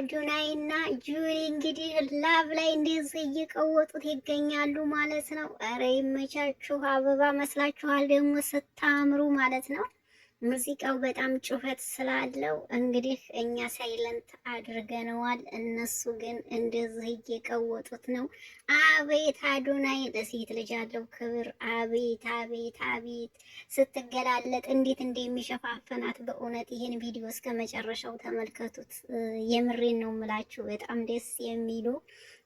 አዶናይና ጁሪ እንግዲህ ላብ ላይ እንደዚህ እየቀወጡት ይገኛሉ ማለት ነው። ኧረ ይመቻችሁ። አበባ መስላችኋል ደግሞ ስታምሩ ማለት ነው። ሙዚቃው በጣም ጩኸት ስላለው እንግዲህ እኛ ሳይለንት አድርገነዋል። እነሱ ግን እንደዚህ እየቀወጡት ነው። አቤት አዶናይ ለሴት ልጅ ያለው ክብር! አቤት አቤት አቤት! ስትገላለጥ እንዴት እንደሚሸፋፈናት በእውነት ይህን ቪዲዮ እስከ መጨረሻው ተመልከቱት። የምሬን ነው የምላችሁ። በጣም ደስ የሚሉ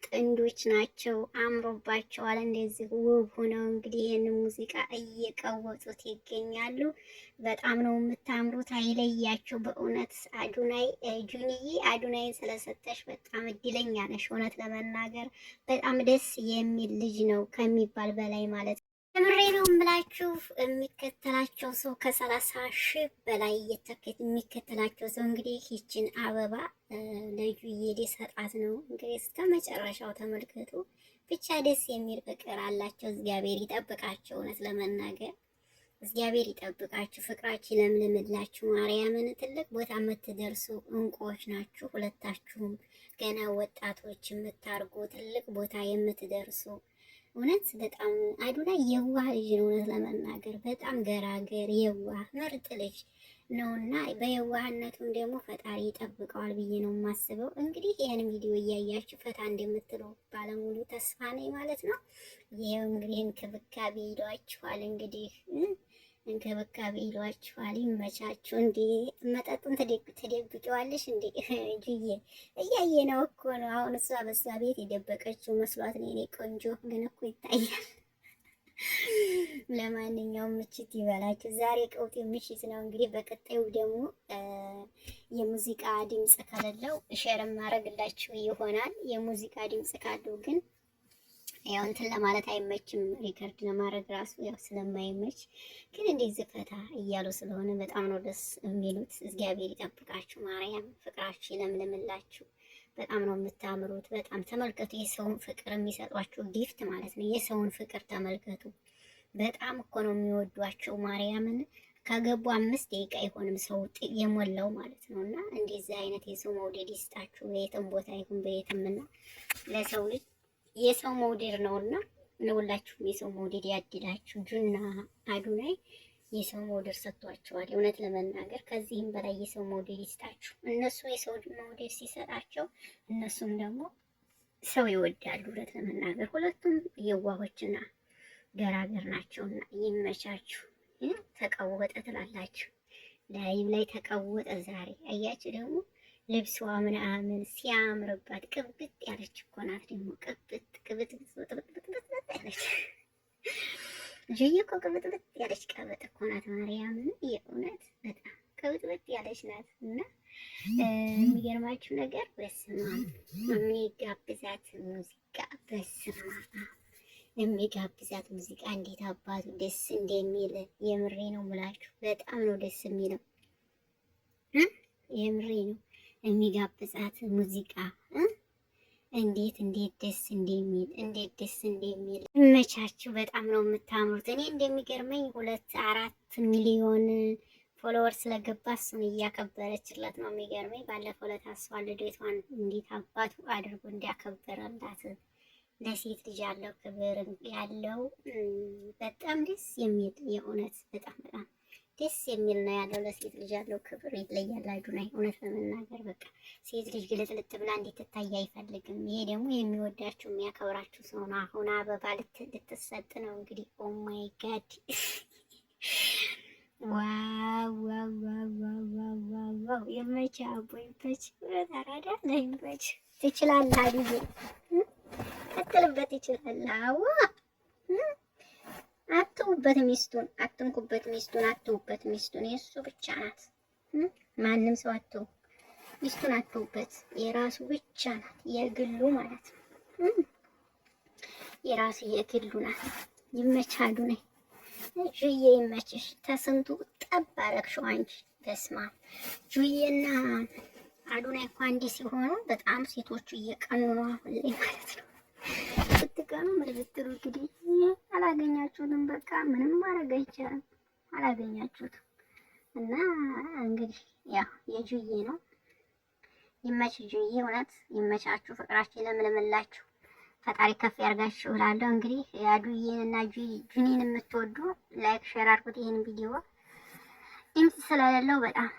ጥንዶች ናቸው። አምሮባቸዋል። እንደዚህ ውብ ሆነው እንግዲህ ይህን ሙዚቃ እየቀወጡት ይገኛሉ። በጣም ነው የምታምሩት። አይለያቸው በእውነት አዶናይ። ጁኒዬ አዶናይን ስለሰጠሽ በጣም እድለኛ ነሽ። እውነት ለመናገር በጣም ደስ የሚል ልጅ ነው ከሚባል በላይ ማለት ነው። ምሬ ነው የምላችሁ። የሚከተላቸው ሰው ከ30,000 በላይ የሚከተላቸው ሰው እንግዲህ ይችን አበባ ለጁዬ ሊሰጣት ነው። እንግዲህ እስከ መጨረሻው ተመልከቱ። ብቻ ደስ የሚል ፍቅር አላቸው። እግዚአብሔር ይጠብቃቸው። እውነት ለመናገር እግዚአብሔር ይጠብቃችሁ። ፍቅራችሁ ለምልምላችሁ። ማርያምን ትልቅ ቦታ የምትደርሱ እንቁዎች ናችሁ። ሁለታችሁም ገና ወጣቶች የምታርጉ ትልቅ ቦታ የምትደርሱ እውነት በጣም አዶናይ የዋህ ልጅ ነው። እውነት ለመናገር በጣም ገራገር የዋህ ምርጥ ልጅ ነውና በየዋህነቱም ደግሞ ፈጣሪ ይጠብቀዋል ብዬ ነው የማስበው። እንግዲህ ይህን ቪዲዮ እያያችሁ ፈታ እንደምትሉ ባለሙሉ ተስፋ ነኝ ማለት ነው። ይሄው እንግዲህ እንክብካቤ ይሏችኋል። እንግዲህ እንክብካቤ ይሏችኋል። ይመቻችሁ። እንዴ መጠጡን ትደብቂዋለሽ እንዴ? ጁዬ እያየ ነው እኮ ነው። አሁን እሷ በዛ ቤት የደበቀችው መስሏት ነው። የኔ ቆንጆ ግን እኮ ይታያል። ለማንኛውም ምችት ይበላችሁ። ዛሬ ቀውጤ ምሽት ነው። እንግዲህ በቀጣዩ ደግሞ የሙዚቃ ድምጽ ከሌለው ሼር ማድረግላችሁ ይሆናል። የሙዚቃ ድምጽ ካለው ግን ያው እንትን ለማለት አይመችም። ሪከርድ ለማድረግ ራሱ ያው ስለማይመች ግን እንደዚህ ፈታ እያሉ ስለሆነ በጣም ነው ደስ የሚሉት። እግዚአብሔር ይጠብቃችሁ። ማርያም ፍቅራችሁ ይለምልምላችሁ። በጣም ነው የምታምሩት። በጣም ተመልከቱ። የሰውን ፍቅር የሚሰጧችሁ ጊፍት ማለት ነው። የሰውን ፍቅር ተመልከቱ። በጣም እኮ ነው የሚወዷቸው። ማርያምን ከገቡ 5 ደቂቃ አይሆንም ሰው የሞላው ማለት ነው። እና እንደዚህ አይነት የሰው መውደድ ይስጣችሁ። በየትም ቦታ ይሁን በየትምና ለሰው ልጅ የሰው መውደድ ነውና ለሁላችሁም የሰው መውደድ ያድላችሁ። ጁና አዶናይ የሰው መውደድ ሰጥቷቸዋል። እውነት ለመናገር ከዚህም በላይ የሰው መውደድ ይስጣችሁ። እነሱ የሰው መውደድ ሲሰጣቸው እነሱም ደግሞ ሰው ይወዳሉ። እውነት ለመናገር ሁለቱም የዋሆችና ገራገር ናቸውና ይመቻችሁ። ተቀወጠ ትላላችሁ። ላይም ላይ ተቀወጠ። ዛሬ አያችሁ ደግሞ ልብሷ ምናምን ሲያምርባት ቅብጥ ያለች እኮ ናት። ደግሞ ቅብጥ ያለች ጁዬ እኮ ቅብጥብጥ ያለች ቀበጥ እኮ ናት። ማርያምን የእውነት በጣም ቅብጥብጥ ያለች ናት። እና የሚገርማችሁ ነገር በስማ የሚጋብዛት ሙዚቃ በስማ የሚጋብዛት ሙዚቃ እንዴት አባቱ ደስ እንደሚል የምሬ ነው የምላችሁ። በጣም ነው ደስ የሚለው። የምሬ ነው የሚጋብዛት ሙዚቃ እንዴት ደስ እንደሚል ይመቻችሁ። በጣም ነው የምታምሩት። እኔ እንደሚገርመኝ 2-4 ሚሊዮን ፎሎወር ስለገባ እሱን እያከበረችለት ነው የሚገርመኝ። ባለፈው ለታሷ ልደቷን እንዴት አባቱ አድርጎ እንዲያከበረላት ለሴት ልጅ ያለው ክብር ያለው በጣም ደስ የሚል የእውነት በጣም ደስ የሚል ነው ያለው። ለሴት ልጅ ያለው ክብር ይለያል። አዶናይ እውነት ለመናገር በቃ ሴት ልጅ ግልጥልጥ ብላ እንድትታይ አይፈልግም። ይሄ ደግሞ የሚወዳችሁ የሚያከብራችሁ ሰው ነው። አሁን አበባ ልትሰጥ ነው እንግዲህ። ኦ ማይ ጋድ ዋው ዋው ዋው ዋው! የመቼ አቦ ይመች። ተራዳ ለይመች ትችላለህ። አዲዜ ቀጥልበት ይችላል። አዋ አትውበት ሚስቱን፣ አትንኩበት ሚስቱን፣ አትውበት ሚስቱን። የእሱ ብቻ ናት። ማንም ሰው አትው ሚስቱን አትውበት። የራሱ ብቻ ናት፣ የግሉ ማለት ነው። የራሱ የግሉ ናት። ይመቻሉ ነኝ ጁዬ፣ ይመችሽ። ተስንቱ ጠብ አረግሽው አንቺ። በስማ ጁዬና አዶናይ እኮ አንድ ሲሆኑ በጣም ሴቶቹ እየቀኑ ነው አሁን ላይ ማለት ነው። ስትቀኑ ምን ብትሉ እንግዲህ አላገኛችሁትም። በቃ ምንም ማድረግ አይቻልም። አላገኛችሁትም እና እንግዲህ ያው የጁዬ ነው ይመች ጁዬ፣ እውነት ይመቻችሁ፣ ፍቅራችሁ ይለምልምላችሁ፣ ፈጣሪ ከፍ ያርጋችሁ እላለሁ። እንግዲህ አዱዬን እና ጁኒን የምትወዱ ላይክ ሼር አድርጉት ይሄን ቪዲዮ። ድምጽ ስለሌለው በጣም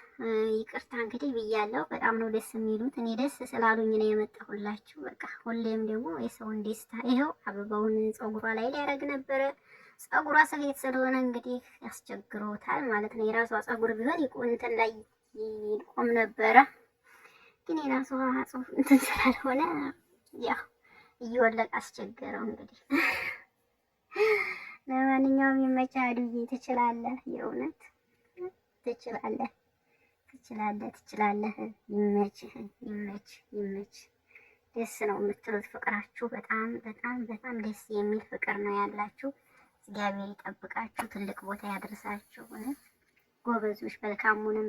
ይቅርታ እንግዲህ ብያለሁ። በጣም ነው ደስ የሚሉት። እኔ ደስ ስላሉኝ ነው የመጣሁላችሁ። በቃ ሁሌም ደግሞ የሰውን ደስታ ይኸው አበባውን ፀጉሯ ላይ ሊያደርግ ነበረ። ፀጉሯ ስፌት ስለሆነ እንግዲህ ያስቸግሮታል ማለት ነው። የራሷ ፀጉር ቢሆን እንትን ላይ ይቆም ነበረ፣ ግን የራሷ ጽሁፍ እንትን ስላልሆነ ያው እየወለቀ አስቸገረው እንግዲህ። ለማንኛውም ይመችህ አዱዬ፣ ትችላለህ፣ የእውነት ትችላለህ፣ ትችላለህ። ይመችህ፣ ይመች። ደስ ነው የምትሉት ፍቅራችሁ፣ በጣም በጣም በጣም ደስ የሚል ፍቅር ነው ያላችሁ። እግዚአብሔር ይጠብቃችሁ፣ ትልቅ ቦታ ያደርሳችሁ። እውነት ጎበዞች፣ መልካሙንም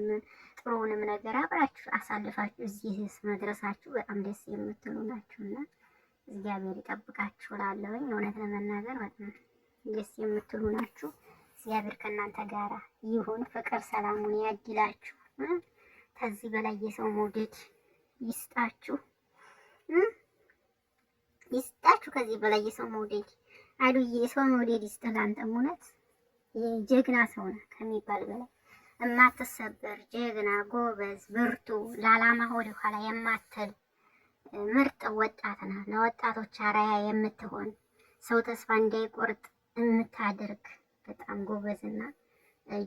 ጥሩውንም ነገር አብራችሁ አሳልፋችሁ እዚህ መድረሳችሁ በጣም ደስ የምትሉ ናችሁና እግዚአብሔር ይጠብቃችሁ እላለሁኝ። እውነት ለመናገር በጣም ደስ የምትሉ ናችሁ። እግዚአብሔር ከእናንተ ጋር ይሁን። ፍቅር ሰላሙን ያድላችሁ። ከዚህ በላይ የሰው መውደድ ይስጣችሁ፣ ይስጣችሁ። ከዚህ በላይ የሰው መውደድ አዱዬ፣ የሰው መውደድ ይስጥህ። አንተም እውነት ጀግና ሰው ነህ ከሚባል በላይ የማትሰበር ጀግና፣ ጎበዝ፣ ብርቱ፣ ለዓላማ ወደ ኋላ የማትል ምርጥ ወጣት ነህ። ለወጣቶች አርአያ የምትሆን ሰው ተስፋ እንዳይቆርጥ የምታደርግ በጣም ጎበዝና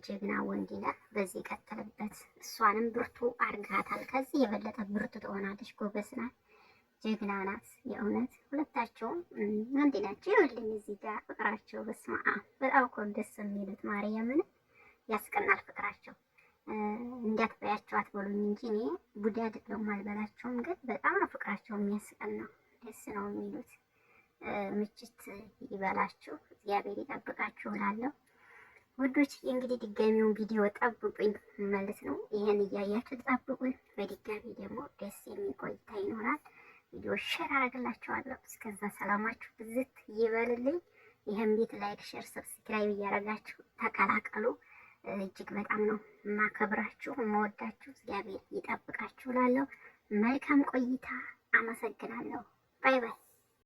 ጀግና ወንድ ነህ። በዚህ ቀጥልበት። እሷንም ብርቱ አርጋታል። ከዚህ የበለጠ ብርቱ ትሆናለች። ጎበዝ ናት፣ ጀግና ናት። የእውነት ሁለታቸውም አንድ ናቸው። ይኸውልኝ እዚህ ጋር ፍቅራቸው በስመ አብ በጣም እኮ ደስ የሚሉት ማርያምን ያስቀናል ፍቅራቸው። እንዳትበያቸው አትበሉኝ እንጂ እኔ ቡዳ አይደለሁም አልበላቸውም፣ ግን በጣም ነው ፍቅራቸው የሚያስቀናው። ደስ ነው የሚሉት። ምችት ይበላችሁ፣ እግዚአብሔር ይጠብቃችሁ እላለሁ። ውዶች እንግዲህ ድጋሚውን ቪዲዮ ጠብቁኝ ማለት ነው። ይሄን እያያችሁ ጠብቁኝ። በድጋሚ ደግሞ ደስ የሚል ቆይታ ይኖራል። ቪዲዮ ሼር አደርግላችኋለሁ። እስከዛ ሰላማችሁ ብዝት ይበልልኝ። ይሄን ቤት ላይክ፣ ሼር፣ ሰብስክራይብ እያደረጋችሁ ተቀላቀሉ። እጅግ በጣም ነው ማከብራችሁ መወዳችሁ። እግዚአብሔር ይጠብቃችሁ እላለሁ። መልካም ቆይታ። አመሰግናለሁ። ባይ ባይ።